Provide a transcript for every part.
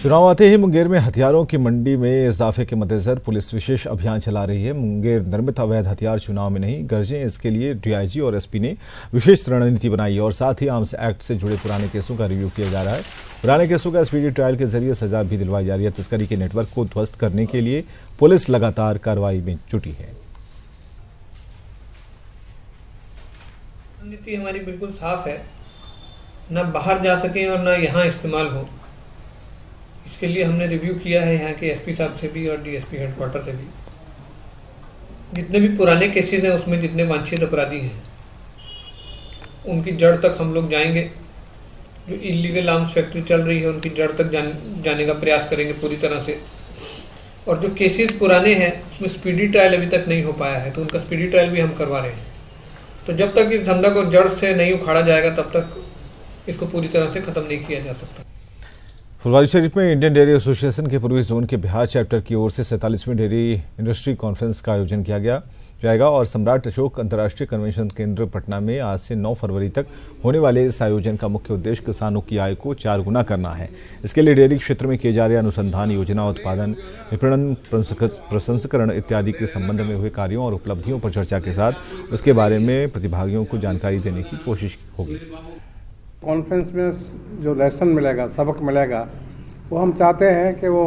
चुनाव आते ही मुंगेर में हथियारों की मंडी में इजाफे के मद्देनजर पुलिस विशेष अभियान चला रही है। मुंगेर निर्मित अवैध हथियार चुनाव में नहीं गरजें, इसके लिए डीआईजी और एसपी ने विशेष रणनीति बनाई है और साथ ही आर्म्स एक्ट से जुड़े पुराने केसों का रिव्यू किया जा रहा है। पुराने केसों का स्पीडी ट्रायल के जरिए सजा भी दिलवाई जा रही है। तस्करी के नेटवर्क को ध्वस्त करने के लिए पुलिस लगातार कार्रवाई में जुटी है। रणनीति हमारी बिल्कुल साफ है, न बाहर जा सके और न यहाँ इस्तेमाल हो। इसके लिए हमने रिव्यू किया है यहाँ के एसपी साहब से भी और डीएसपी हेडक्वार्टर से भी। जितने भी पुराने केसेस हैं उसमें जितने वांछित अपराधी हैं उनकी जड़ तक हम लोग जाएंगे। जो इलीगल आर्म्स फैक्ट्री चल रही है उनकी जड़ तक जाने का प्रयास करेंगे पूरी तरह से। और जो केसेस पुराने हैं उसमें स्पीडी ट्रायल अभी तक नहीं हो पाया है तो उनका स्पीडी ट्रायल भी हम करवा रहे हैं। तो जब तक इस धंधा को जड़ से नहीं उखाड़ा जाएगा तब तक इसको पूरी तरह से खत्म नहीं किया जा सकता। फुलवारीशरीफ में इंडियन डेयरी एसोसिएशन के पूर्वी जोन के बिहार चैप्टर की ओर से 47वीं डेयरी इंडस्ट्री कॉन्फ्रेंस का आयोजन किया जाएगा और सम्राट अशोक अंतर्राष्ट्रीय कन्वेंशन केंद्र पटना में आज से 9 फरवरी तक होने वाले इस आयोजन का मुख्य उद्देश्य किसानों की आय को 4 गुना करना है। इसके लिए डेयरी क्षेत्र में किए जा रहे अनुसंधान, योजना, उत्पादन, विपणन, प्रसंस्करण इत्यादि के संबंध में हुए कार्यों और उपलब्धियों पर चर्चा के साथ उसके बारे में प्रतिभागियों को जानकारी देने की कोशिश होगी। कॉन्फ्रेंस में जो लेसन मिलेगा, सबक मिलेगा, वो हम चाहते हैं कि वो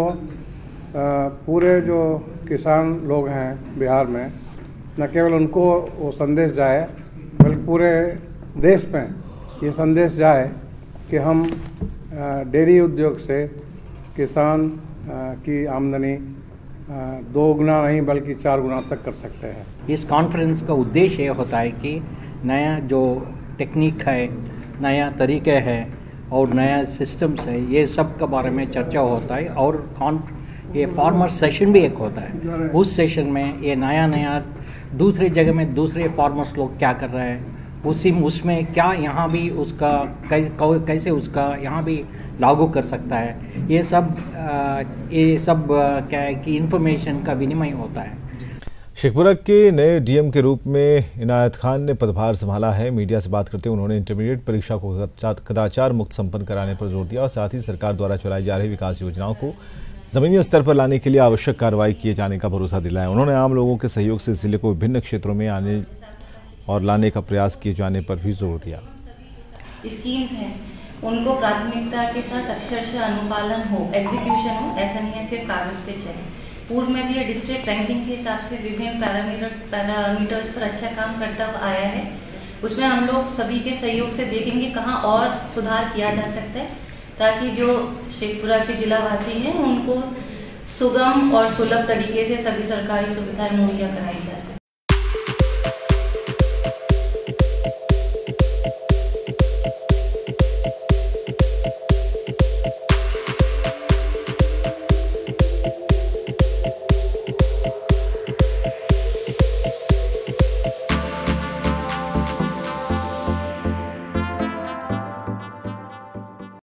पूरे जो किसान लोग हैं बिहार में, न केवल उनको वो संदेश जाए बल्कि पूरे देश में ये संदेश जाए कि हम डेयरी उद्योग से किसान की आमदनी 2 गुना नहीं बल्कि 4 गुना तक कर सकते हैं। इस कॉन्फ्रेंस का उद्देश्य ये होता है कि नया जो टेक्निक है, नया तरीके हैं और नया सिस्टम्स है, ये सब के बारे में चर्चा होता है। और ये फार्मर सेशन भी एक होता है। उस सेशन में ये नया दूसरे जगह में दूसरे फार्मर्स लोग क्या कर रहे हैं, उसमें क्या यहाँ भी उसका कैसे उसका यहाँ भी लागू कर सकता है, ये सब क्या है कि इंफॉर्मेशन का विनिमय होता है। शेखपुरा के नए डीएम के रूप में इनायत खान ने पदभार संभाला है। मीडिया से बात करते हुए उन्होंने इंटरमीडिएट परीक्षा को कदाचार मुक्त संपन्न कराने पर जोर दिया और साथ ही सरकार द्वारा चलाई जा रही विकास योजनाओं को जमीनी स्तर पर लाने के लिए आवश्यक कार्रवाई किए जाने का भरोसा दिलाया। उन्होंने आम लोगों के सहयोग से जिले को विभिन्न क्षेत्रों में आने और लाने का प्रयास किए जाने पर भी जोर दिया। स्कीम्स हैं उनको प्राथमिकता के साथ अक्षरशः अनुपालन हो, एग्जीक्यूशन हो, ऐसा नहीं है सिर्फ कागज पे चले। पूर्व में भी ये डिस्ट्रिक्ट रैंकिंग के हिसाब से विभिन्न पैरामीटर्स पर अच्छा काम करता आया है। उसमें हम लोग सभी के सहयोग से देखेंगे कहाँ और सुधार किया जा सकता है ताकि जो शेखपुरा के जिलावासी हैं उनको सुगम और सुलभ तरीके से सभी सरकारी सुविधाएं मुहैया कराई जा सके।